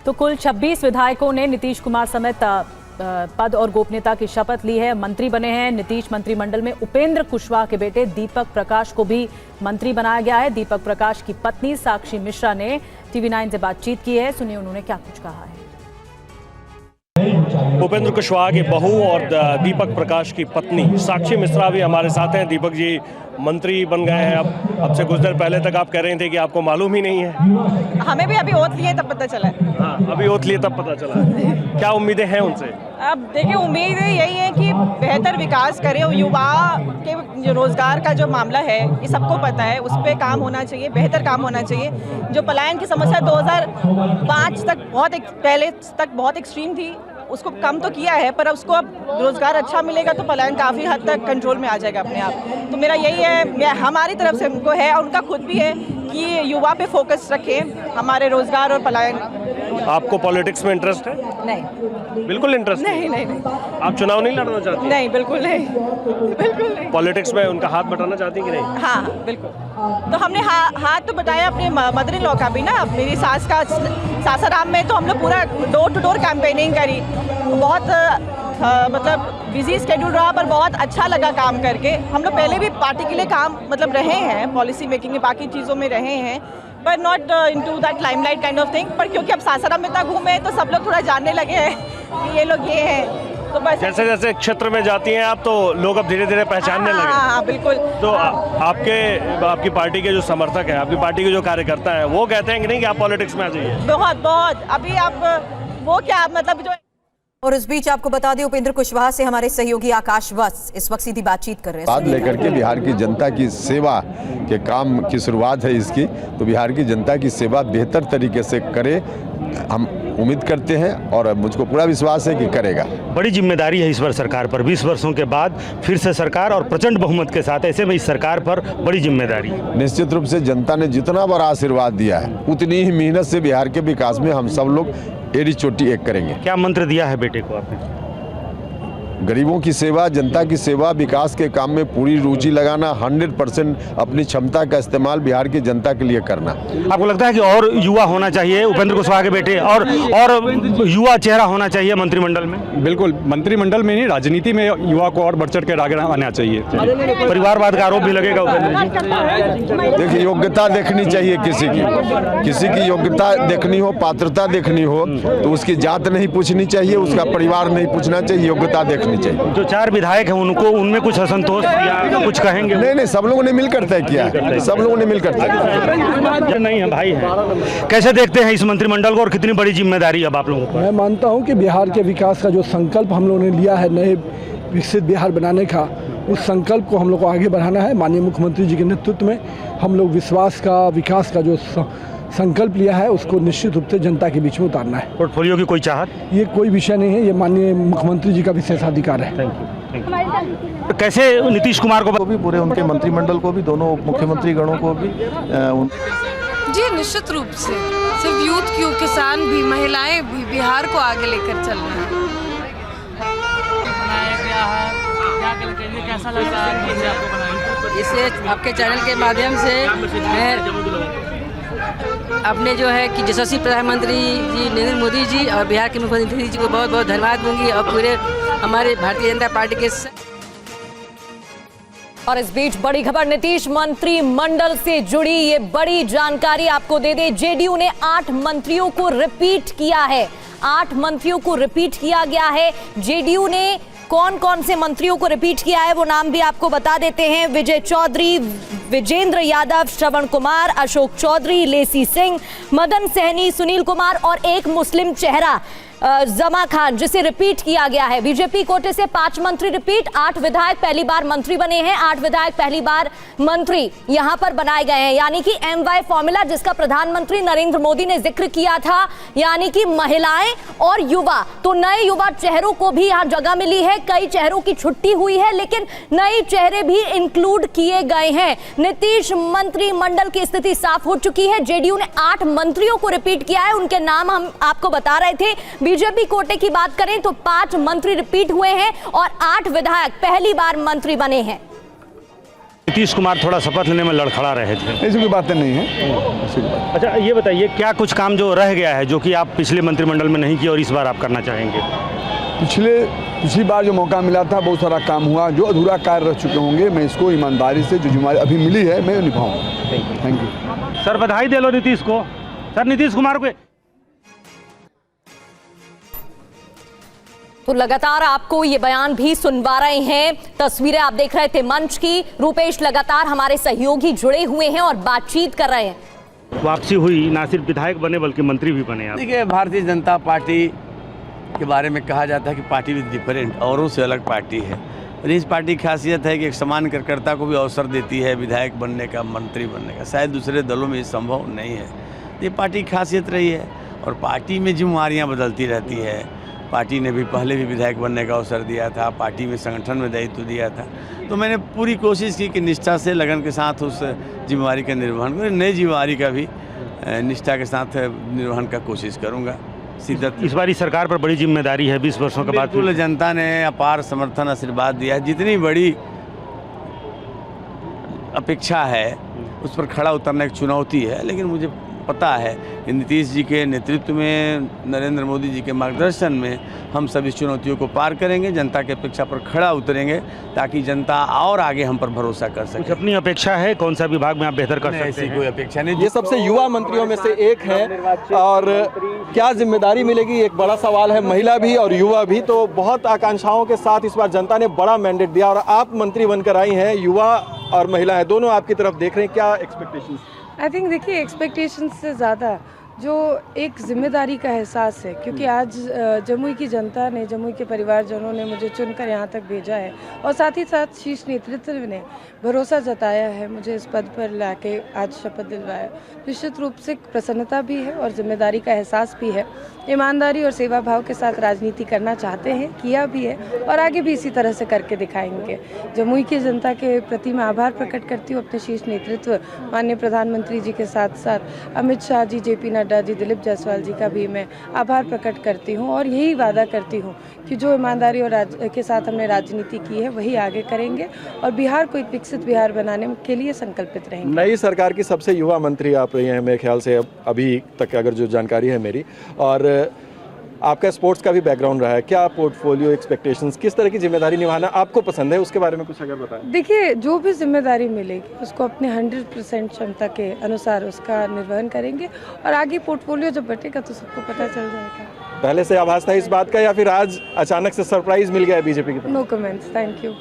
तो कुल 26 विधायकों ने नीतीश कुमार समेत पद और गोपनीयता की शपथ ली है। मंत्री बने हैं। नीतीश मंत्रिमंडल में उपेंद्र कुशवाहा के बेटे दीपक प्रकाश को भी मंत्री बनाया गया है। दीपक प्रकाश की पत्नी साक्षी मिश्रा ने TV9 से बातचीत की है। सुनिए उन्होंने क्या कुछ कहा है। उपेंद्र कुशवाहा की बहू और दीपक प्रकाश की पत्नी साक्षी मिश्रा भी हमारे साथ हैं। दीपक जी मंत्री बन गए हैं। अब से कुछ देर पहले तक आप कह रहे थे कि आपको मालूम ही नहीं है। हमें भी अभी ओथ लिए तब पता चला है। हाँ, अभी ओथ लिए तब पता चला है। क्या उम्मीदें हैं उनसे? अब देखिए, उम्मीद यही है कि बेहतर विकास करें। युवा के जो रोजगार का जो मामला है ये सबको पता है, उस पर काम होना चाहिए, बेहतर काम होना चाहिए। जो पलायन की समस्या 2005 तक पहले तक बहुत एक्सट्रीम थी, उसको कम तो किया है, पर उसको अब रोजगार अच्छा मिलेगा तो पलायन काफ़ी हद तक कंट्रोल में आ जाएगा अपने आप। तो मेरा यही है, हमारी तरफ से उनको है और उनका खुद भी है कि युवा पे फोकस रखें, हमारे रोजगार और पलायन। आपको पॉलिटिक्स में इंटरेस्ट है? नहीं, बिल्कुल इंटरेस्ट नहीं। आप चुनाव नहीं लड़ना चाहती? नहीं, बिल्कुल नहीं। पॉलिटिक्स में उनका हाथ बटाना चाहती कि नहीं? हाँ, बिल्कुल। तो हमने हाथ तो बटाया अपने मदर इन लॉ का भी ना। मेरी सास का सासाराम में तो हम लोग पूरा डोर टू डोर कैंपेनिंग करी। बहुत मतलब बिजी स्केड्यूल रहा, पर बहुत अच्छा लगा काम करके। हम लोग पहले भी पार्टी के लिए काम मतलब रहे हैं, पॉलिसी मेकिंग में बाकी चीज़ों में रहे हैं, पर not into that limelight kind of thing. पर क्योंकि अब सासाराम में इतना घूमे तो सब लोग थोड़ा जानने लगे हैं कि ये लोग ये हैं। तो बस जैसे जैसे क्षेत्र में जाती हैं आप तो लोग अब धीरे धीरे पहचानने लगे। हाँ, बिल्कुल। तो आपकी पार्टी के जो समर्थक हैं, आपकी पार्टी के जो कार्यकर्ता हैं, वो कहते हैं कि नहीं कि आप पॉलिटिक्स में आ जाइए? बहुत अभी आप वो क्या मतलब जो। और इस बीच आपको बता दें, उपेंद्र कुशवाहा से हमारे सहयोगी आकाश वत्स इस वक्त सीधी बातचीत कर रहे हैं। बात लेकर के बिहार की जनता की सेवा के काम की शुरुआत है इसकी, तो बिहार की जनता की सेवा बेहतर तरीके से करे, हम उम्मीद करते हैं और मुझको पूरा विश्वास है कि करेगा। बड़ी जिम्मेदारी है इस बार सरकार पर। 20 वर्षों के बाद फिर से सरकार और प्रचंड बहुमत के साथ, ऐसे में इस सरकार पर बड़ी जिम्मेदारी। निश्चित रूप से जनता ने जितना बड़ा आशीर्वाद दिया है, उतनी ही मेहनत से बिहार के विकास में हम सब लोग एड़ी चोटी एक करेंगे। क्या मंत्र दिया है बेटे को आपने? गरीबों की सेवा, जनता की सेवा, विकास के काम में पूरी रुचि लगाना, 100% अपनी क्षमता का इस्तेमाल बिहार की जनता के लिए करना। आपको लगता है कि और युवा होना चाहिए उपेंद्र कुशवाहा के बेटे, और युवा चेहरा होना चाहिए मंत्रिमंडल में? बिल्कुल, मंत्रिमंडल में नहीं, राजनीति में युवा को और बढ़ चढ़ के आगे आना चाहिए। परिवारवाद का आरोप भी लगेगा उपेंद्र जी? देखिए, योग्यता देखनी चाहिए किसी की योग्यता देखनी हो, पात्रता देखनी हो तो उसकी जात नहीं पूछनी चाहिए, उसका परिवार नहीं पूछना चाहिए, योग्यता देखनी चाहिए। जो 4 विधायक हैं उनको, उनमें कुछ असंतोष या कुछ कहेंगे? नहीं, सब लोगों ने मिलकर तय किया है, सब लोगों ने मिलकर तय किया। नहीं है भाई है। कैसे देखते हैं इस मंत्रिमंडल को और कितनी बड़ी जिम्मेदारी अब आप लोगों को? मैं मानता हूं कि बिहार के विकास का जो संकल्प हम लोगों ने लिया है, नए विकसित बिहार बनाने का, उस संकल्प को हम लोग को आगे बढ़ाना है। माननीय मुख्यमंत्री जी के नेतृत्व में हम लोग विश्वास का, विकास का जो संकल्प लिया है उसको निश्चित रूप से जनता के बीच में उतारना है। पोर्टफोलियो की कोई चाहत? ये कोई विषय नहीं है, ये माननीय मुख्यमंत्री जी का विशेषाधिकार है। Thank you. कैसे नीतीश कुमार को भी, पूरे उनके मंत्रिमंडल को भी, दोनों मुख्यमंत्री गणों को भी जी निश्चित रूप से सिर्फ यूथ क्यों, किसान भी, महिलाएं भी बिहार को आगे लेकर चल रहे हैं। कैसा लगा इसे आपके चैनल के माध्यम से? मैं अपने जो है कि यशस्वी प्रधानमंत्री जी नरेंद्र मोदी जी और बिहार के मुख्यमंत्री जी को बहुत बहुत धन्यवाद दूंगी और पूरे हमारे भारतीय जनता पार्टी के। और इस बीच बड़ी खबर नीतीश मंत्रिमंडल से जुड़ी ये बड़ी जानकारी आपको दे दे। जेडीयू ने 8 मंत्रियों को रिपीट किया है। 8 मंत्रियों को रिपीट किया गया है। जेडीयू ने कौन कौन से मंत्रियों को रिपीट किया है वो नाम भी आपको बता देते हैं। विजय चौधरी, विजेंद्र यादव, श्रवण कुमार, अशोक चौधरी, लेसी सिंह, मदन सहनी, सुनील कुमार और एक मुस्लिम चेहरा जमा खान, जिसे रिपीट किया गया है। बीजेपी कोटे से 5 मंत्री रिपीट, 8 विधायक पहली बार मंत्री बने हैं। 8 विधायक पहली बार मंत्री यहां पर बनाए गए हैं, यानी कि MY फॉर्मूला जिसका प्रधानमंत्री नरेंद्र मोदी ने जिक्र किया था, यानी कि महिलाएं और युवा। तो नए युवा चेहरों को भी यहां जगह मिली है। कई चेहरों की छुट्टी हुई है, लेकिन नए चेहरे भी इंक्लूड किए गए हैं। नीतीश मंत्रिमंडल की स्थिति साफ हो चुकी है। जेडीयू ने 8 मंत्रियों को रिपीट किया है, उनके नाम हम आपको बता रहे थे। बीजेपी कोटे की बात करें तो 5 मंत्री रिपीट हुए हैं और 8 विधायक पहली बार मंत्री बने हैं। नीतीश कुमार थोड़ा शपथ लेने में लड़खड़ा रहे थे। ऐसी कोई बातें नहीं है, ऐसी कोई बात। अच्छा ये बताइए, क्या कुछ काम जो रह गया है जो कि आप पिछले मंत्रिमंडल में नहीं किया और इस बार आप करना चाहेंगे? पिछली बार जो मौका मिला था बहुत सारा काम हुआ, जो अधूरा कार्य रह चुके होंगे मैं इसको ईमानदारी से जो जिम्मेदारी अभी मिली है मैं निभाऊंगा। थैंक यू सर, बधाई दे लो नीतीश को। सर, नीतीश कुमार को तो लगातार आपको ये बयान भी सुनवा रहे हैं। तस्वीरें आप देख रहे थे मंच की। रूपेश, लगातार हमारे सहयोगी जुड़े हुए हैं और बातचीत कर रहे हैं। वापसी हुई, ना सिर्फ विधायक बने बल्कि मंत्री भी बने आप। देखिए, भारतीय जनता पार्टी के बारे में कहा जाता है कि पार्टी विद डिफरेंट, औरों से अलग पार्टी है। और इस पार्टी की खासियत है कि एक सामान्य कार्यकर्ता को भी अवसर देती है विधायक बनने का, मंत्री बनने का। शायद दूसरे दलों में ये संभव नहीं है। ये पार्टी की खासियत रही है और पार्टी में जिम्मेवारियाँ बदलती रहती है। पार्टी ने भी पहले भी विधायक बनने का अवसर दिया था, पार्टी में संगठन में दायित्व दिया था, तो मैंने पूरी कोशिश की कि निष्ठा से, लगन के साथ उस जिम्मेवारी का निर्वहन करूँ। नई जिम्मेवारी का भी निष्ठा के साथ निर्वहन का कोशिश करूँगा। इस बार सरकार पर बड़ी जिम्मेदारी है 20 वर्षों के बाद। बिल्कुल, जनता ने अपार समर्थन आशीर्वाद दिया है। जितनी बड़ी अपेक्षा है उस पर खड़ा उतरना एक चुनौती है, लेकिन मुझे पता है कि नीतीश जी के नेतृत्व में, नरेंद्र मोदी जी के मार्गदर्शन में हम सब इस चुनौतियों को पार करेंगे, जनता की अपेक्षा पर खड़ा उतरेंगे ताकि जनता और आगे हम पर भरोसा कर सके। कुछ अपनी अपेक्षा है, कौन सा विभाग में आप बेहतर कर सकते हैं? ऐसी कोई अपेक्षा नहीं। ये सबसे युवा मंत्रियों में से एक है और क्या जिम्मेदारी मिलेगी, एक बड़ा सवाल है। महिला भी और युवा भी, तो बहुत आकांक्षाओं के साथ इस बार जनता ने बड़ा मैंडेट दिया और आप मंत्री बनकर आई हैं। युवा और महिला है, दोनों आपकी तरफ देख रहे हैं, क्या एक्सपेक्टेशंस? आई थिंक देखिए, एक्सपेक्टेशंस से ज़्यादा जो एक जिम्मेदारी का एहसास है, क्योंकि आज जमुई की जनता ने, जमुई के परिवारजनों ने मुझे चुनकर यहाँ तक भेजा है और साथ ही साथ शीर्ष नेतृत्व ने भरोसा जताया है, मुझे इस पद पर लाके आज शपथ दिलवाया। निश्चित रूप से प्रसन्नता भी है और जिम्मेदारी का एहसास भी है। ईमानदारी और सेवा भाव के साथ राजनीति करना चाहते हैं, किया भी है और आगे भी इसी तरह से करके दिखाएंगे। जमुई की जनता के प्रति मैं आभार प्रकट करती हूँ। अपने शीर्ष नेतृत्व माननीय प्रधानमंत्री जी के साथ साथ अमित शाह जी, जेपी नड्डा जी, दिलीप जायसवाल जी का भी मैं आभार प्रकट करती हूँ और यही वादा करती हूँ कि जो ईमानदारी और के साथ हमने राजनीति की है वही आगे करेंगे और बिहार को एक विकसित बिहार बनाने के लिए संकल्पित रहेंगे। नई सरकार की सबसे युवा मंत्री आप रही हैं मेरे ख्याल से, अभी तक अगर जो जानकारी है मेरी, और आपका स्पोर्ट्स का भी बैकग्राउंड रहा है। क्या पोर्टफोलियो, एक्सपेक्टेशंस, किस तरह की जिम्मेदारी निभाना आपको पसंद है, उसके बारे में कुछ अगर बताएं। देखिए, जो भी जिम्मेदारी मिलेगी उसको अपने 100% क्षमता के अनुसार उसका निर्वहन करेंगे और आगे पोर्टफोलियो जब बटेगा तो सबको पता चल जाएगा। पहले से आभास था इस बात का या फिर आज अचानक से सरप्राइज मिल गया बीजेपी की तरफ? No comments, thank you.